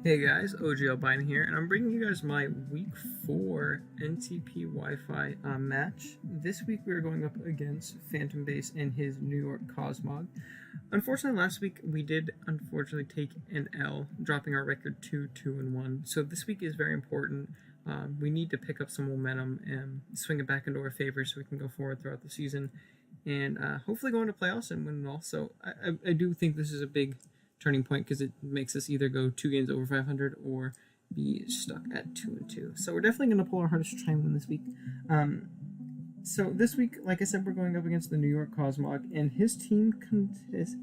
Hey guys, OG Albina here, and I'm bringing you guys my Week 4 NCP Wi-Fi match. This week we are going up against Phantombass and his New York Cosmog. Unfortunately, last week we did take an L, dropping our record to 2-1. So this week is very important. We need to pick up some momentum and swing it back into our favor so we can go forward throughout the season and hopefully go into playoffs and win it all. So I do think this is a big turning point because it makes us either go 2 games over 500 or be stuck at 2-2. So we're definitely going to pull our hardest to try and win this week. So this week, like I said, we're going up against the New York Cosmog, and his team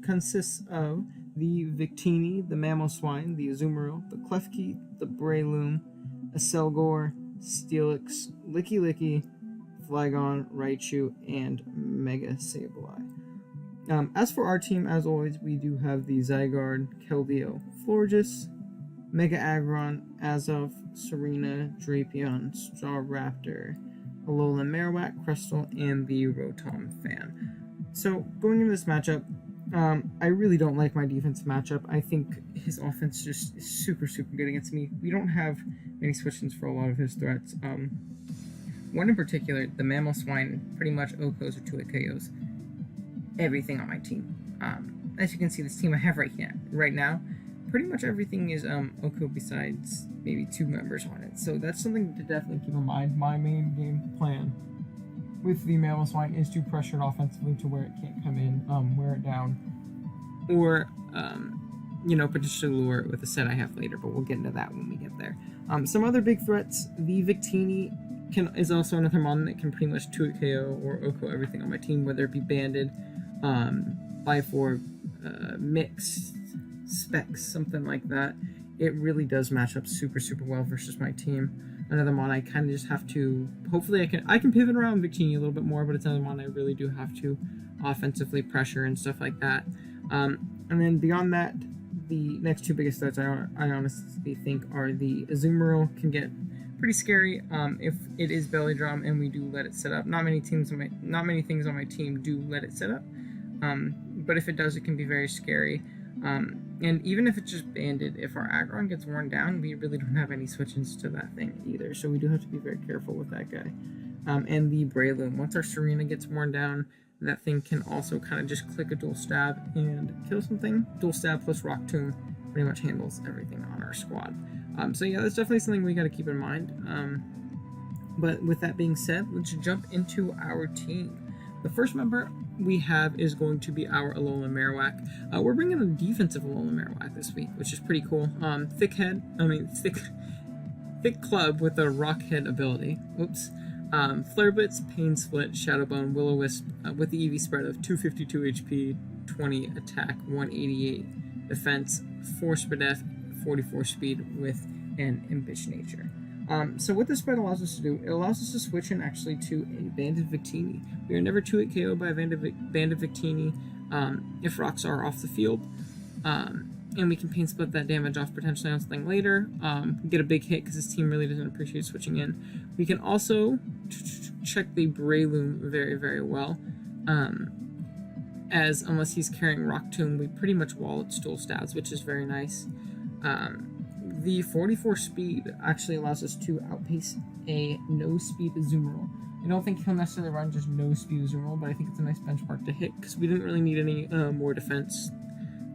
consists of the Victini, the Mammal Swine, the Azumarill, the Klefki, the Breloom, a Selgor, Steelix, Licky Licky, Flygon, Raichu, and Mega Sableye. As for our team, as always, we do have the Zygarde, Keldeo, Florges, Mega Aggron, Azov, Serena, Drapion, Staraptor, Alolan Marowak, Crystal, and the Rotom Fan. So, going into this matchup, I really don't like my defense matchup. I think his offense just is super good against me. We don't have many switch-ins for a lot of his threats. One in particular, the Mammal Swine, pretty much OHKOs or 2-hit KOs everything on my team. As you can see, this team I have right now, pretty much everything is OHKO besides maybe 2 members on it. So that's something to definitely keep in mind. My main game plan with the Mammal Swine is to pressure it offensively to where it can't come in, wear it down, or potentially lure it with a set I have later, but we'll get into that when we get there. Some other big threats, the Victini is also another mon that can pretty much 2-hit KO or OHKO everything on my team, whether it be banded, by-4, mixed, specs, something like that. It really does match up super well versus my team. Another mon I kind of just have to, hopefully I can pivot around Victini a little bit more, but it's another mon I really do have to offensively pressure and stuff like that. And then beyond that, the next 2 biggest threats I honestly think are the Azumarill can get pretty scary if it is belly drum and we do let it set up. Not many things on my team do let it set up, but if it does, it can be very scary. And even if it's just banded, if our Aggron gets worn down, we really don't have any switch-ins to that thing either, so we do have to be very careful with that guy. And the Breloom, once our Serena gets worn down, that thing can also kind of just click a dual stab and kill something. Dual stab plus Rock Tomb pretty much handles everything on our squad. So yeah, that's definitely something we got to keep in mind. But with that being said, let's jump into our team. The first member we have is going to be our Alolan Marowak. We're bringing a defensive Alolan Marowak this week, which is pretty cool. Thick club with a rock head ability. Oops. Flare Blitz, Pain Split, Shadow Bone, Will-O-Wisp with the EV spread of 252 HP, 20 attack, 188 defense, 4 Spadef, 44 speed with an Impish Nature. So what this spread allows us to do, it allows us to switch in actually to a Banded Victini. We are never 2-hit KO'd by a Banded Victini if rocks are off the field. And we can Pain Split that damage off potentially on something later, get a big hit because this team really doesn't appreciate switching in. We can also check the Breloom very well, as unless he's carrying Rock Tomb, we pretty much wall its dual stabs, which is very nice. The 44 speed actually allows us to outpace a no-speed Azumarill. I don't think he'll necessarily run just no-speed Azumarill, but I think it's a nice benchmark to hit because we didn't really need any more defense,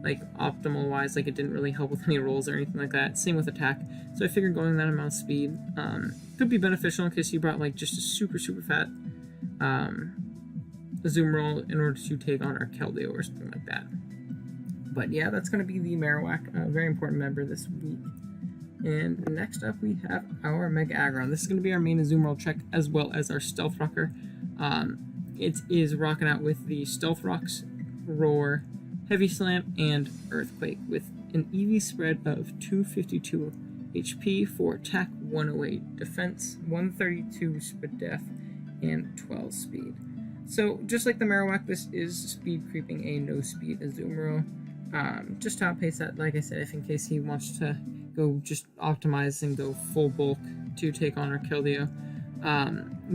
like optimal-wise. Like, it didn't really help with any rolls or anything like that. Same with attack. So I figured going that amount of speed could be beneficial in case he brought like just a super fat Azumarill in order to take on our Keldeo or something like that. But yeah, that's going to be the Marowak, a very important member this week. And next up, we have our Mega Aggron. This is going to be our main Azumarill check as well as our Stealth Rocker. It is rocking out with the Stealth Rocks, Roar, Heavy Slam, and Earthquake with an EV spread of 252 HP, 4 attack, 108 defense, 132 Spadef, and 12 speed. So just like the Marowak, this is speed creeping a no-speed Azumarill. Just to outpace that, like I said, if in case he wants to go just optimize and go full bulk to take on our Keldeo.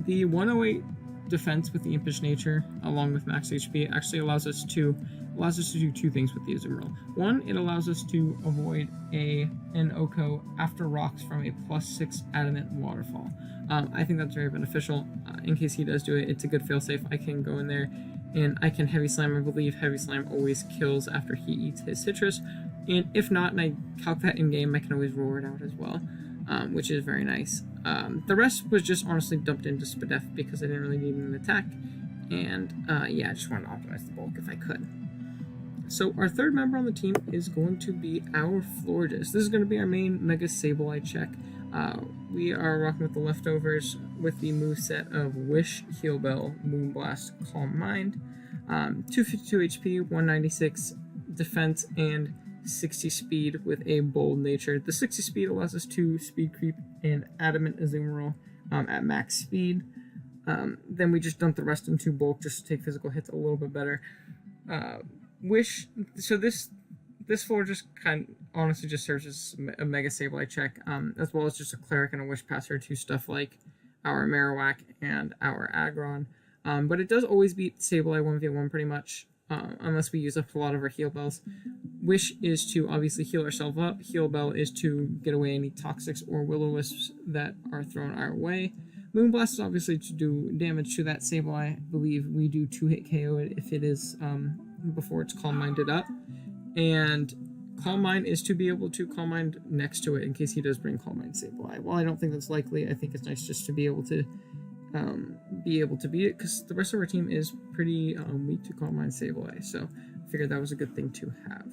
The 108 defense with the Impish Nature, along with max HP, actually allows us to allows us to do two things with the Azumarill. One, it allows us to avoid an Oko after rocks from a +6 adamant waterfall. I think that's very beneficial. In case he does do it, it's a good failsafe. I can go in there and I can Heavy Slam. I believe Heavy Slam always kills after he eats his citrus. And if not, and I calc that in game, I can always roar it out as well, which is very nice. The rest was just honestly dumped into Spadef because I didn't really need an attack. And yeah, I just wanted to optimize the bulk if I could. So our third member on the team is going to be our Florges. This is going to be our main Mega Sableye check. We are rocking with the leftovers with the moveset of Wish, Heal Bell, Moonblast, Calm Mind. 252 HP, 196 defense, and 60 speed with a bold nature. The 60 speed allows us to speed creep and adamant Azumarill at max speed. Then we just dump the rest into bulk just to take physical hits a little bit better. Wish, so this floor just honestly just serves as a Mega Sableye check, as well as just a Cleric and a Wish Passer to stuff like our Marowak and our Aggron. But it does always beat Sableye 1v1 pretty much, unless we use up a lot of our Heal Bells. Wish is to obviously heal ourselves up. Heal Bell is to get away any Toxics or Will-O-Wisps that are thrown our way. Moonblast is obviously to do damage to that Sableye. I believe we do 2-hit KO it if it is before it's Calm Minded up. And Calm Mind is to be able to Calm Mind next to it in case he does bring Calm Mind Sableye. While I don't think that's likely, I think it's nice just to be able to beat it, because the rest of our team is pretty weak to Calm Mind Sableye, so I figured that was a good thing to have.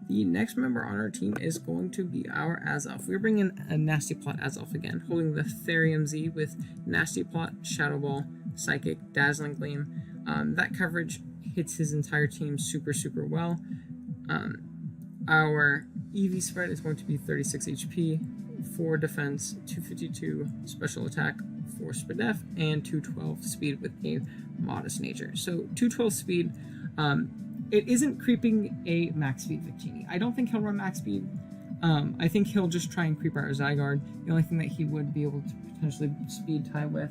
The next member on our team is going to be our Azelf. We're bringing a Nasty Plot Azelf again, holding the Therium Z with Nasty Plot, Shadow Ball, Psychic, Dazzling Gleam. That coverage hits his entire team super, super well. Our EV spread is going to be 36 HP, 4 defense, 252 special attack, 4 Spadef, and 212 speed with a modest nature. So 212 speed, it isn't creeping a max speed Victini. I don't think he'll run max speed. I think he'll just try and creep our Zygarde. The only thing that he would be able to potentially speed tie with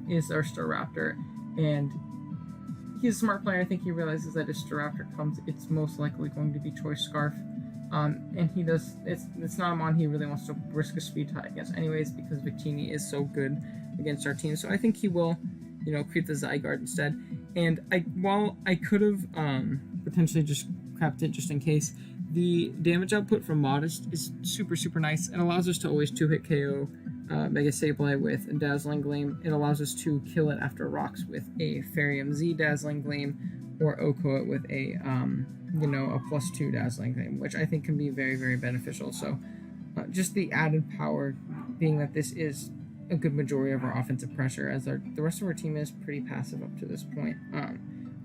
is our Staraptor, and he's a smart player. I think he realizes that if Staraptor comes, it's most likely going to be Choice Scarf. And he does, it's not a mon he really wants to risk a speed tie against anyways, because Victini is so good against our team. So I think he will, creep the Zygarde instead. And while I could have potentially just crapped it just in case, the damage output from Modest is super, super nice. It allows us to always 2-hit KO Mega Sableye with Dazzling Gleam. It allows us to kill it after rocks with a Therium Z Dazzling Gleam, or Oko it with a a +2 Dazzling Gleam, which I think can be very, very beneficial. So just the added power being that this is a good majority of our offensive pressure, as the rest of our team is pretty passive up to this point.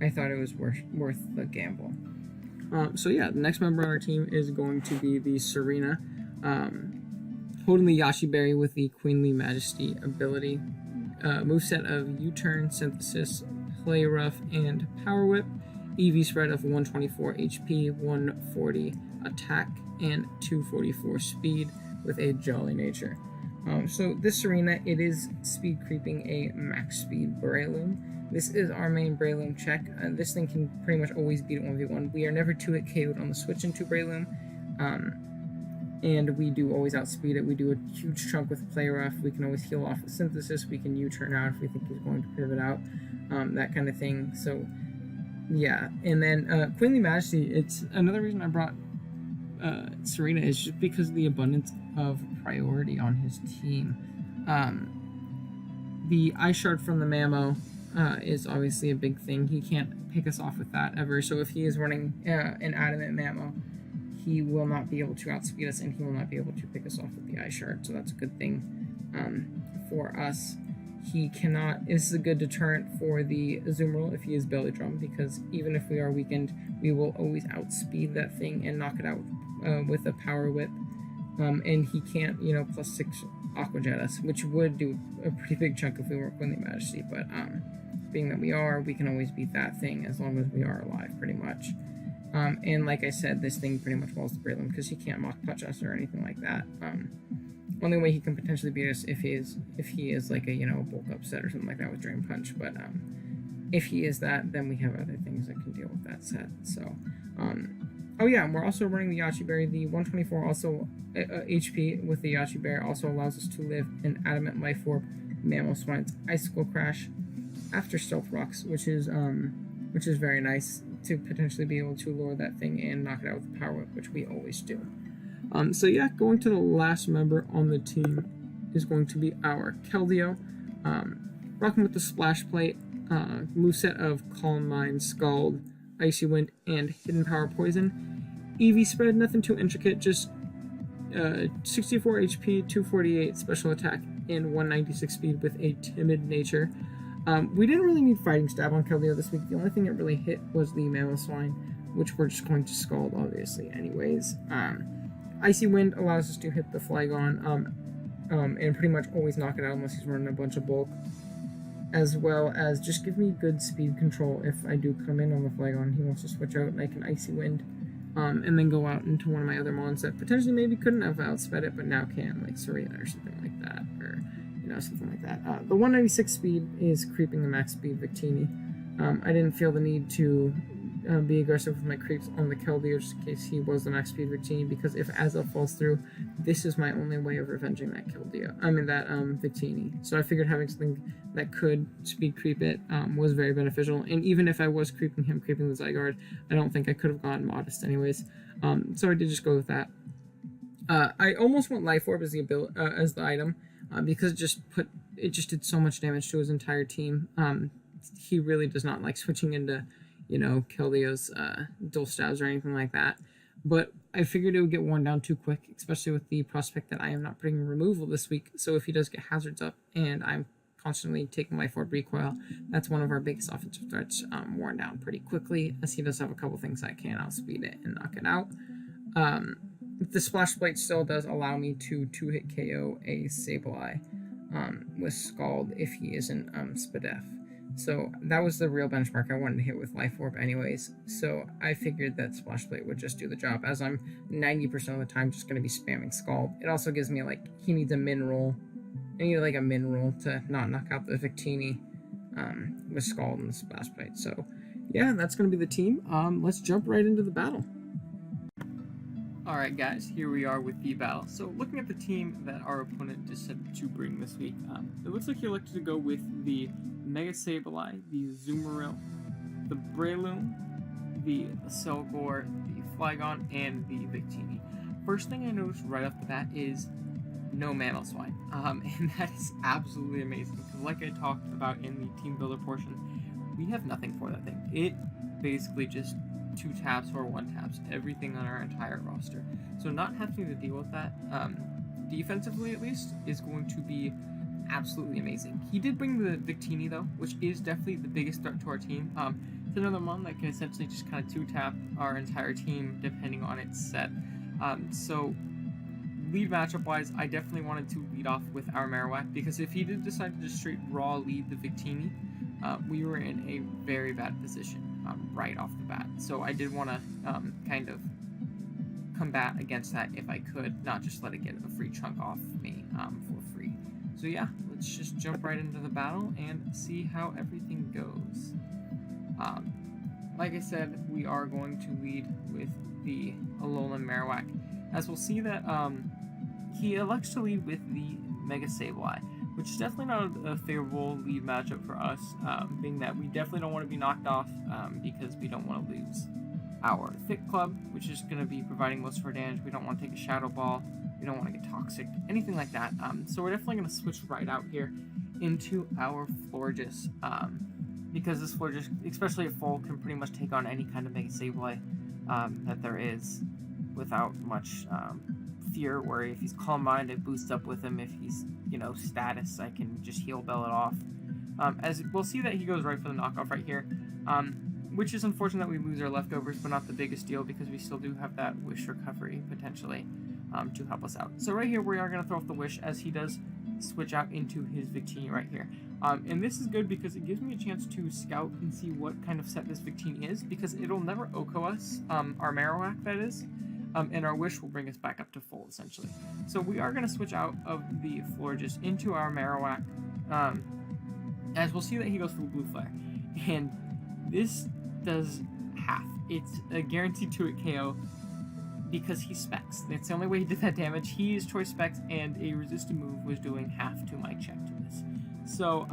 I thought it was worth the gamble. So yeah, the next member on our team is going to be the Serena, holding the Yashi Berry with the Queenly Majesty ability. Moveset of U-Turn, Synthesis, Play Rough, and Power Whip. EV spread of 124 HP, 140 attack, and 244 speed with a Jolly Nature. So this Serena, it is speed creeping a max speed Breloom. This is our main Breloom check. This thing can pretty much always beat it 1v1. We are never 2-hit KO'd on the switch into Breloom. And we do always outspeed it. We do a huge chunk with Play Rough. We can always heal off with Synthesis. We can U-turn out if we think he's going to pivot out. That kind of thing. So yeah. And then Queenly Majesty, it's another reason I brought Serena is just because of the abundance of priority on his team. The Ice Shard from the Mamo is obviously a big thing. He can't pick us off with that ever. So if he is running an Adamant Mamo, he will not be able to outspeed us, and he will not be able to pick us off with the Ice Shard. So that's a good thing for us. He cannot. This is a good deterrent for the Azumarill if he is Belly Drum, because even if we are weakened, we will always outspeed that thing and knock it out with a Power Whip. And he can't, +6 Aqua Jet us, which would do a pretty big chunk if we weren't Queenly Majesty. But being that we are, we can always beat that thing as long as we are alive, pretty much. And like I said, this thing pretty much walls the Breloom because he can't Mach Punch us or anything like that. Only way he can potentially beat us if he is like a bulk upset or something like that with Drain Punch. But if he is that, then we have other things that can deal with that set. So, oh yeah, and we're also running the Yachi Berry. The 124 also HP with the Yachi Berry also allows us to live an Adamant Life Orb, Mammal Swine's Icicle Crash, after Stealth Rocks, which is very nice to potentially be able to lure that thing and knock it out with the Power Whip, which we always do. So yeah, going to the last member on the team is going to be our Keldeo. Rocking with the Splash Plate, moveset of Calm Mind, Scald, Icy Wind, and Hidden Power Poison. EV spread, nothing too intricate, just 64 HP, 248 special attack, and 196 speed with a timid nature. We didn't really need Fighting Stab on Keldeo this week. The only thing it really hit was the Mammal Swine, which we're just going to Scald, obviously, anyways. Icy Wind allows us to hit the Flygon, and pretty much always knock it out unless he's running a bunch of bulk, as well as just give me good speed control if I do come in on the Flygon and he wants to switch out, and I can Icy Wind, and then go out into one of my other mons that potentially maybe couldn't have outsped it, but now can, like Serena or something like that, or something like that. The 196 speed is creeping the max speed Victini. I didn't feel the need to be aggressive with my creeps on the Keldeo just in case he was the max speed Victini, because if Azel falls through, this is my only way of revenging that Victini. So I figured having something that could speed creep it was very beneficial, and even if I was creeping the Zygarde, I don't think I could have gone Modest anyways. So I did just go with that. I almost went Life Orb as the item, because it just did so much damage to his entire team. He really does not like switching into Keldeo's dual stabs or anything like that. But I figured it would get worn down too quick, especially with the prospect that I am not putting removal this week. So if he does get hazards up and I'm constantly taking Life Orb recoil, that's one of our biggest offensive threats, worn down pretty quickly, as he does have a couple things that can outspeed it and knock it out. The Splash Plate still does allow me to 2-hit KO a Sableye with Scald if he isn't Spadef. So that was the real benchmark I wanted to hit with Life Orb anyways. So I figured that Splash Plate would just do the job, as I'm 90% of the time just going to be spamming Scald. It also gives me, he needs a min roll. I need, a min roll to not knock out the Victini with Scald and the Splash Plate. So yeah, that's going to be the team. Let's jump right into the battle. Alright guys, here we are with the battle. So looking at the team that our opponent decided to bring this week, it looks like he elected to go with the Mega Sableye, the Zoomeril, the Breloom, the Selgor, the Flygon, and the Victini. First thing I noticed right off the bat is no Mammal Swine, and that is absolutely amazing, because like I talked about in the team builder portion, we have nothing for that thing. It basically just 2 taps or 1 taps everything on our entire roster. So not having to deal with that, defensively at least, is going to be absolutely amazing. He did bring the Victini though, which is definitely the biggest threat to our team. It's another mon that can essentially just kind of 2-tap our entire team depending on its set. So lead matchup wise, I definitely wanted to lead off with our Marowak, because if he did decide to just straight raw lead the Victini, we were in a very bad position right off the bat. So I did want to kind of combat against that if I could, not just let it get a free chunk off me for free. So yeah, let's just jump right into the battle and see how everything goes. Like I said, we are going to lead with the Alolan Marowak, as we'll see that he elects to lead with the Mega Sableye, which is definitely not a favorable lead matchup for us, being that we definitely don't want to be knocked off because we don't want to lose our Thick Club, which is going to be providing most of our damage. We don't want to take a Shadow Ball. We don't want to get Toxic, anything like that. So we're definitely going to switch right out here into our Florges, because this Florges, especially at full, can pretty much take on any kind of Mega Sableye that there is without much fear, where if he's Calm Mind, I boost up with him. If he's, status, I can just Heal Bell it off. As we'll see that he goes right for the knockoff right here, which is unfortunate that we lose our leftovers, but not the biggest deal, because we still do have that Wish recovery potentially to help us out. So right here we are going to throw off the Wish, as he does switch out into his Victini right here. And this is good because it gives me a chance to scout and see what kind of set this Victini is, because it'll never OHKO us, our Marowak that is, and our Wish will bring us back up to full, essentially. So we are going to switch out of the Florges into our Marowak, as we'll see that he goes for Blue Flare. and this does half. It's a guaranteed 2-hit KO because he specs. That's the only way he did that damage. He used choice specs, and a resisted move was doing half to my check to this. So,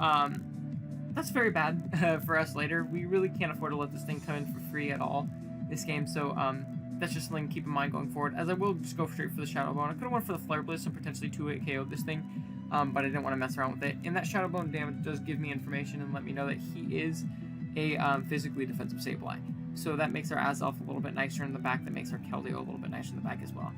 that's very bad for us later. We really can't afford to let this thing come in for free at all this game, so that's just something to keep in mind going forward, as I will just go straight for the Shadow Bone. I could have went for the Flare Blitz and potentially 2-hit KO this thing, but I didn't want to mess around with it. And that Shadow Bone damage does give me information and let me know that he is a physically defensive Sableye. So that makes our Azelf a little bit nicer in the back, that makes our Keldeo a little bit nicer in the back as well.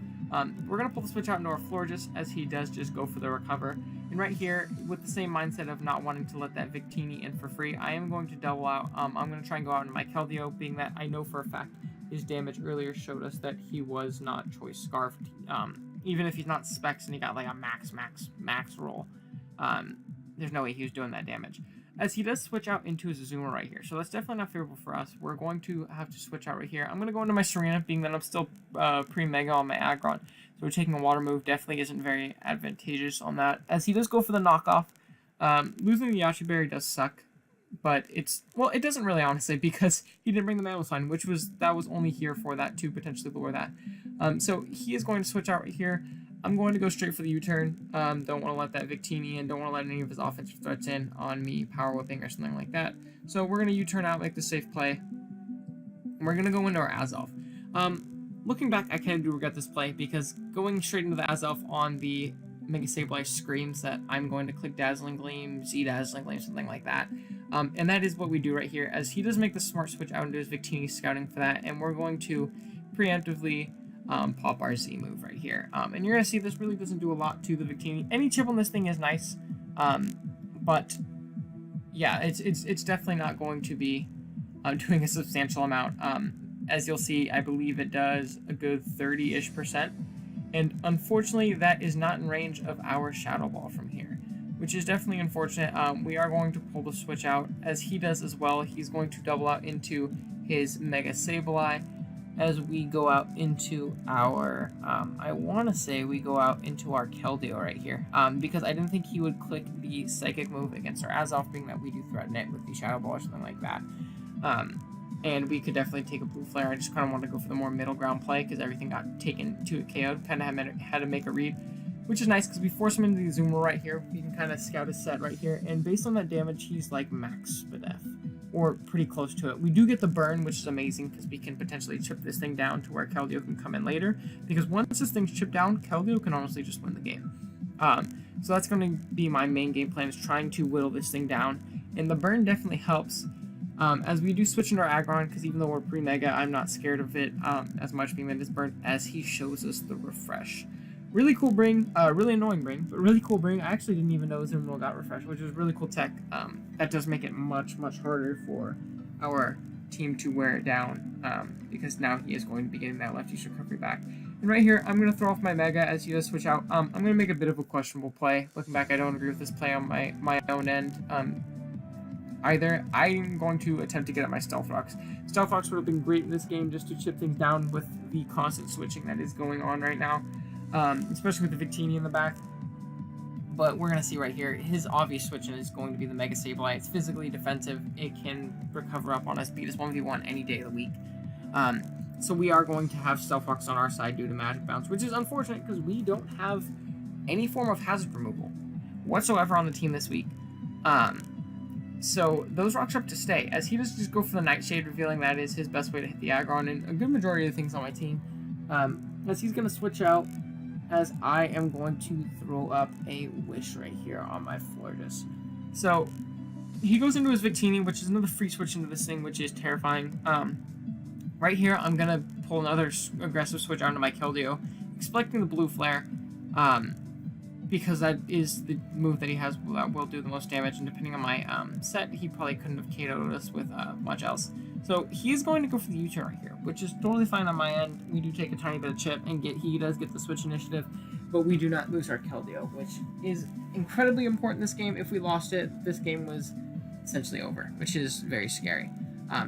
We're going to pull the switch out into our Florges, as he does just go for the recover. And right here, with the same mindset of not wanting to let that Victini in for free, I am going to double out. I'm going to try and go out into my Keldeo, being that I know for a fact his damage earlier showed us that he was not choice scarfed. Even if he's not specs and he got like a max roll, there's no way he was doing that damage. As he does switch out into his Azuma right here. So that's definitely not favorable for us. We're going to have to switch out right here. I'm going to go into my Serena, being that I'm still pre-Mega on my Aggron. So we're taking a water move definitely isn't very advantageous on that. As he does go for the knockoff, losing the Yachi Berry does suck. But it's, well, it doesn't really, honestly, because he didn't bring the Mamoswine, that was only here for that to potentially lower that. So he is going to switch out right here. I'm going to go straight for the U-turn. Don't want to let that Victini in. Don't want to let any of his offensive threats in on me power whipping or something like that. So we're going to U-turn out, make the safe play. And we're going to go into our Azelf. Looking back, I kind of do regret this play because going straight into the Azelf on the Mega Sableye screams that I'm going to click Dazzling Gleam, Z Dazzling Gleam, something like that. And that is what we do right here, as he does make the smart switch out into his Victini, scouting for that. And we're going to preemptively pop our Z move right here. And you're going to see this really doesn't do a lot to the Victini. Any chip on this thing is nice, but yeah, it's definitely not going to be doing a substantial amount. As you'll see, I believe it does a good 30-ish%. And unfortunately, that is not in range of our Shadow Ball from here, which is definitely unfortunate. We are going to pull the switch out, as he does as well. He's going to double out into his Mega Sableye, as we go out into our, I want to say we go out into our Keldeo right here, because I didn't think he would click the Psychic move against our Azelf, being that we do threaten it with the Shadow Ball or something like that. And we could definitely take a Blue Flare. I just kind of wanted to go for the more middle ground play, because everything got taken to a KO, kind of had to make a read, which is nice, because we force him into the Zoomer right here. We can kind of scout his set right here, and based on that damage, he's like max Spadef, or pretty close to it. We do get the burn, which is amazing, because we can potentially chip this thing down to where Keldeo can come in later, because once this thing's chipped down, Keldeo can honestly just win the game. So that's going to be my main game plan, is trying to whittle this thing down, and the burn definitely helps. As we do switch into our Aggron, because even though we're pre-Mega, I'm not scared of it as much being that it's burnt, as he shows us the refresh. Really cool bring, really annoying bring, but really cool bring. I actually didn't even know Zoomer got refreshed, which is really cool tech. That does make it much harder for our team to wear it down, because now he is going to be getting that lefty recovery back. And right here, I'm going to throw off my Mega as he does switch out. I'm going to make a bit of a questionable play. Looking back, I don't agree with this play on my own end. Either. I'm going to attempt to get at my Stealth Rocks. Stealth Rocks would have been great in this game, just to chip things down with the constant switching that is going on right now, especially with the Victini in the back. But we're going to see right here, his obvious switching is going to be the Mega Sableye. It's physically defensive. It can recover up on us, beat us 1v1 any day of the week. So we are going to have Stealth Rocks on our side due to Magic Bounce, which is unfortunate because we don't have any form of hazard removal whatsoever on the team this week. So those rocks are up to stay, as he does just go for the Nightshade, revealing that is his best way to hit the Aggron, and a good majority of the things on my team. As he's going to switch out, as I am going to throw up a Wish right here on my Florges. So he goes into his Victini, which is another free switch into this thing, which is terrifying. Right here, I'm going to pull another aggressive switch onto my Keldeo, expecting the Blue Flare, because that is the move that he has that will do the most damage, and depending on my set, he probably couldn't have KO'd us with much else. So he is going to go for the U-turn right here, which is totally fine on my end. We do take a tiny bit of chip, and he does get the switch initiative, but we do not lose our Keldeo, which is incredibly important in this game. If we lost it, this game was essentially over, which is very scary.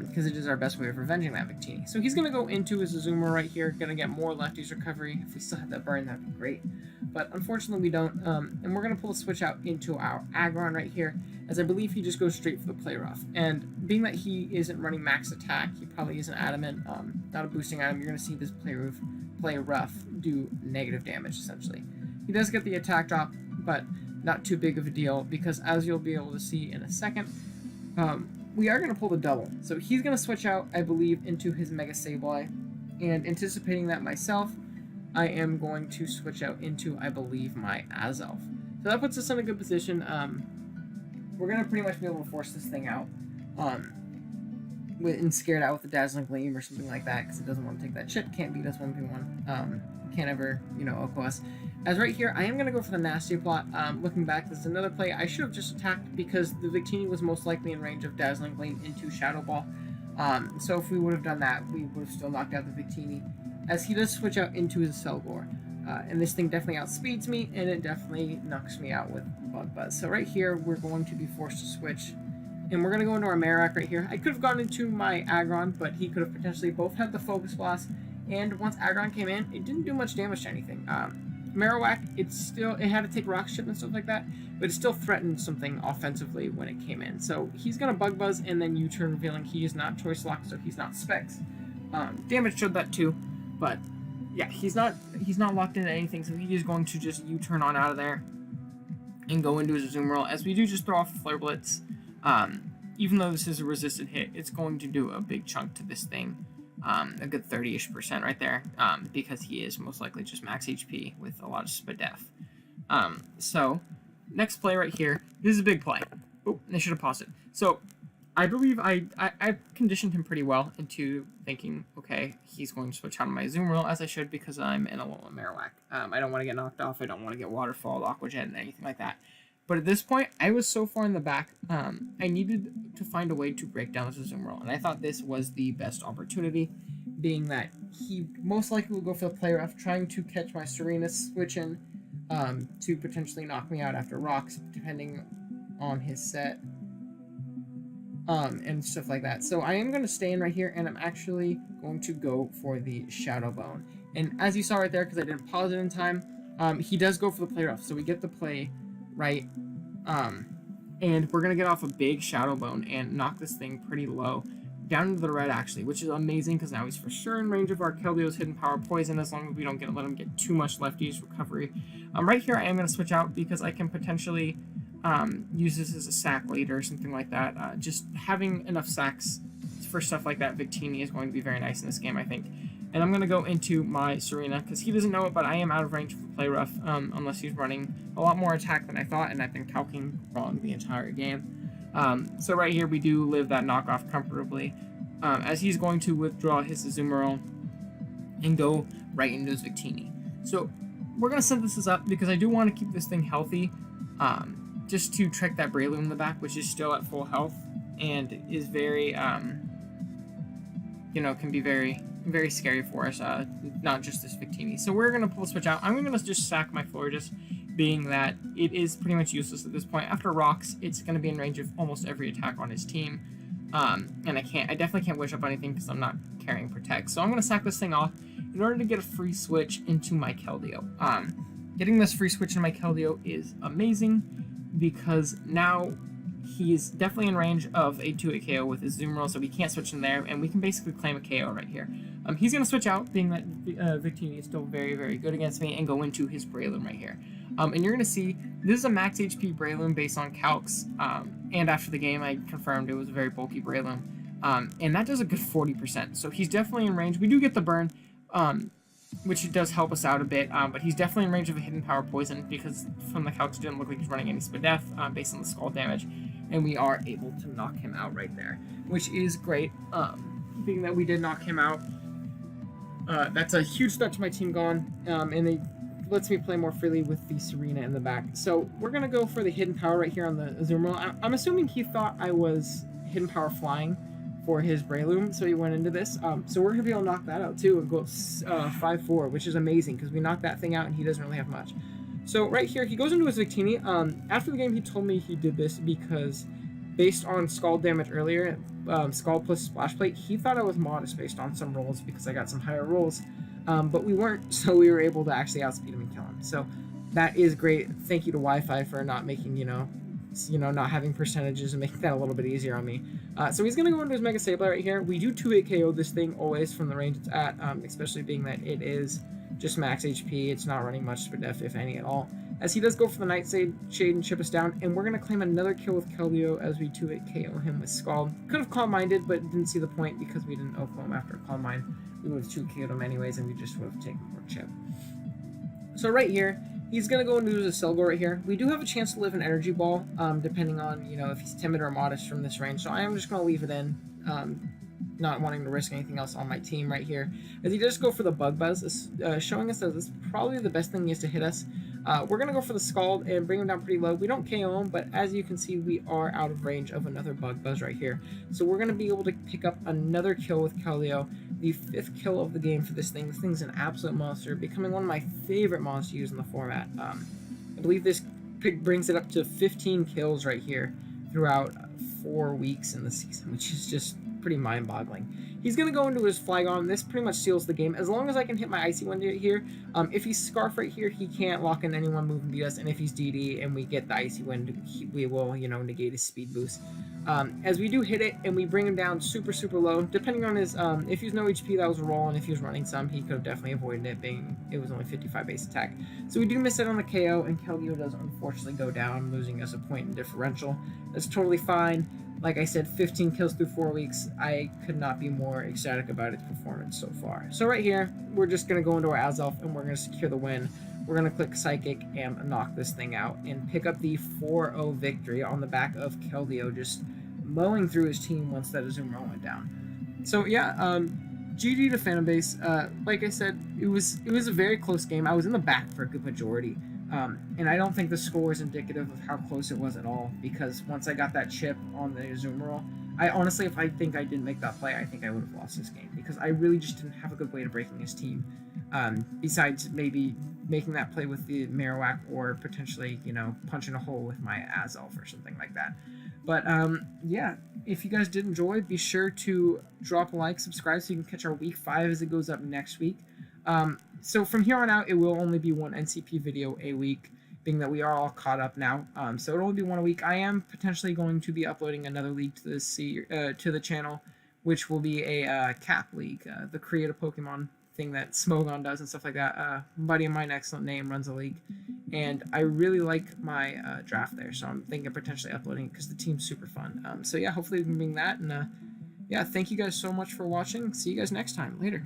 because it is our best way of revenging that Victini. So he's going to go into his Azumarill right here, going to get more lefties recovery. If we still have that burn, that'd be great. But unfortunately we don't, and we're going to pull a switch out into our Aggron right here, as I believe he just goes straight for the Play Rough. And being that he isn't running max attack, he probably isn't adamant, not a boosting item, you're going to see this Play Rough do negative damage, essentially. He does get the attack drop, but not too big of a deal, because as you'll be able to see in a second, we are going to pull the double. So he's going to switch out, I believe, into his Mega Sableye, and anticipating that myself, I am going to switch out into, I believe, my Azelf. So that puts us in a good position. We're going to pretty much be able to force this thing out, and scare it out with the Dazzling Gleam or something like that, because it doesn't want to take that chip, can't beat us 1v1, can't ever, OHKO us. As right here, I am going to go for the Nasty Plot. Looking back, this is another play I should have just attacked, because the Victini was most likely in range of Dazzling Gleam into Shadow Ball. So if we would have done that, we would have still knocked out the Victini, as he does switch out into his Selgor. And this thing definitely outspeeds me, and it definitely knocks me out with Bug Buzz. So right here, we're going to be forced to switch, and we're going to go into our Marowak right here. I could have gone into my Aggron, but he could have potentially both had the Focus Blast, and once Aggron came in, it didn't do much damage to anything. Marowak, it had to take Rock Chip and stuff like that, but it still threatened something offensively when it came in. So he's going to Bug Buzz and then U-turn, revealing he is not Choice Lock, so he's not Specs. Damage showed that too, but yeah, he's not locked into anything, so he is going to just U-turn on out of there and go into his Azumarill, as we do just throw off Flare Blitz. Even though this is a resisted hit, it's going to do a big chunk to this thing. A good 30-ish% right there, because he is most likely just max HP with a lot of Spadef. So, next play right here, this is a big play. Oh, I should have paused it. So, I believe I conditioned him pretty well into thinking, okay, he's going to switch out on my Azumarill, as I should, because I'm in a Alolan Marowak. I don't want to get knocked off, I don't want to get Waterfall, Aqua Jet, and anything like that. But at this point, I was so far in the back, I needed to find a way to break down this Azumarill, and I thought this was the best opportunity, being that he most likely will go for the Play Rough, trying to catch my Serena switch in to potentially knock me out after Rocks, depending on his set, and stuff like that. So I am going to stay in right here, and I'm actually going to go for the Shadow Bone. And as you saw right there, because I didn't pause it in time, he does go for the Play Rough, so we get the play right, and we're gonna get off a big Shadow Bone and knock this thing pretty low, down into the red actually, which is amazing, because now he's for sure in range of our Keldeo's Hidden Power Poison, as long as we don't let him get too much lefties recovery. Right here I am going to switch out, because I can potentially use this as a sack later or something like that. Just having enough sacks for stuff like that Victini is going to be very nice in this game, I think. And I'm going to go into my Serena, because he doesn't know it, but I am out of range for Play Rough, unless he's running a lot more attack than I thought, and I've been calcing wrong the entire game. So right here, we do live that knockoff comfortably, as he's going to withdraw his Azumarill and go right into his Victini. So we're going to synthesis up, because I do want to keep this thing healthy, just to trick that Breloom in the back, which is still at full health, and is very, can be very scary for us, not just this Victini. So we're going to pull a switch out. I'm going to just sack my Florges, being that it is pretty much useless at this point. After Rocks, it's going to be in range of almost every attack on his team, and I definitely can't wish up anything, because I'm not carrying Protect. So I'm going to sack this thing off in order to get a free switch into my Keldeo. Getting this free switch into my Keldeo is amazing, because now he's definitely in range of a 2-hit KO with his Azumarill, so we can't switch in there, and we can basically claim a KO right here. He's going to switch out, being that Victini is still very, very good against me, and go into his Breloom right here. And you're going to see, this is a max HP Breloom based on calcs, and after the game I confirmed it was a very bulky Breloom, and that does a good 40%, so he's definitely in range. We do get the burn, which does help us out a bit, but he's definitely in range of a Hidden Power Poison, because from the calcs it didn't look like he's running any Spadef, based on the skull damage, and we are able to knock him out right there, which is great, being that we did knock him out. That's a huge start to my team gone, and it lets me play more freely with the Serena in the back. So we're going to go for the Hidden Power right here on the Azumarill. I'm assuming he thought I was Hidden Power flying for his Breloom, so he went into this. So we're going to be able to knock that out too and go 5-4, which is amazing, because we knocked that thing out and he doesn't really have much. So right here, he goes into his Victini. After the game, he told me he did this because, based on Scald damage earlier, Skull plus Splash Plate. He thought I was modest based on some rolls because I got some higher rolls, but we weren't, so we were able to actually outspeed him and kill him. So that is great. Thank you to Wi-Fi for not making, not having percentages and making that a little bit easier on me. So he's going to go into his Mega Sableye right here. We do 2-hit KO this thing always from the range it's at, especially being that it is just max HP. It's not running much def, if any at all. As he does go for the Nightshade and chip us down, and we're going to claim another kill with Keldeo as we 2-hit KO him with Scald. Could have Calm Minded, but didn't see the point because we didn't OHKO him after Calm Mind. We would have 2-KO'd him anyways, and we just would have taken more chip. So right here, he's going to go into his Selgo right here. We do have a chance to live an Energy Ball, depending on, if he's timid or modest from this range. So I am just going to leave it in, not wanting to risk anything else on my team right here. As he does go for the Bug Buzz, showing us that this is probably the best thing he has to hit us. We're going to go for the Scald and bring him down pretty low. We don't KO him, but as you can see, we are out of range of another Bug Buzz right here. So we're going to be able to pick up another kill with Keldeo, the 5th kill of the game for this thing. This thing's an absolute monster, becoming one of my favorite mons to use in the format. I believe this pick brings it up to 15 kills right here throughout 4 weeks in the season, which is just pretty mind-boggling. He's going to go into his Flygon. This pretty much seals the game. As long as I can hit my Icy Wind here, if he's Scarf right here, he can't lock in anyone moving beat us, and if he's DD and we get the Icy Wind, we will, negate his speed boost. As we do hit it, and we bring him down super, super low, depending on his, if he was no HP, that was a roll, and if he was running some, he could have definitely avoided it, being it was only 55 base attack. So we do miss it on the KO, and Keldeo does unfortunately go down, losing us a point in differential. That's totally fine. Like I said, 15 kills through 4 weeks. I could not be more ecstatic about its performance so far. So right here, we're just going to go into our Azelf, and we're going to secure the win. We're going to click Psychic and knock this thing out and pick up the 4-0 victory on the back of Keldeo just mowing through his team once that Azumarill went down. So yeah, GG to Phantombass. Like I said, it was a very close game. I was in the back for a good majority. And I don't think the score is indicative of how close it was at all, because once I got that chip on the Azumarill, I honestly, if I think I didn't make that play, I think I would have lost this game, because I really just didn't have a good way to breaking his team, besides maybe making that play with the Marowak or potentially, punching a hole with my Azelf or something like that. But yeah, if you guys did enjoy, be sure to drop a like, subscribe so you can catch our week 5 as it goes up next week. So from here on out, it will only be one NCP video a week, being that we are all caught up now. So it'll only be one a week. I am potentially going to be uploading another league to the channel, which will be a Cap League, the create a Pokemon thing that Smogon does and stuff like that. A buddy of mine, excellent name, runs a league, and I really like my draft there. So I'm thinking of potentially uploading it because the team's super fun. So yeah, hopefully we can bring that. And yeah, thank you guys so much for watching. See you guys next time. Later.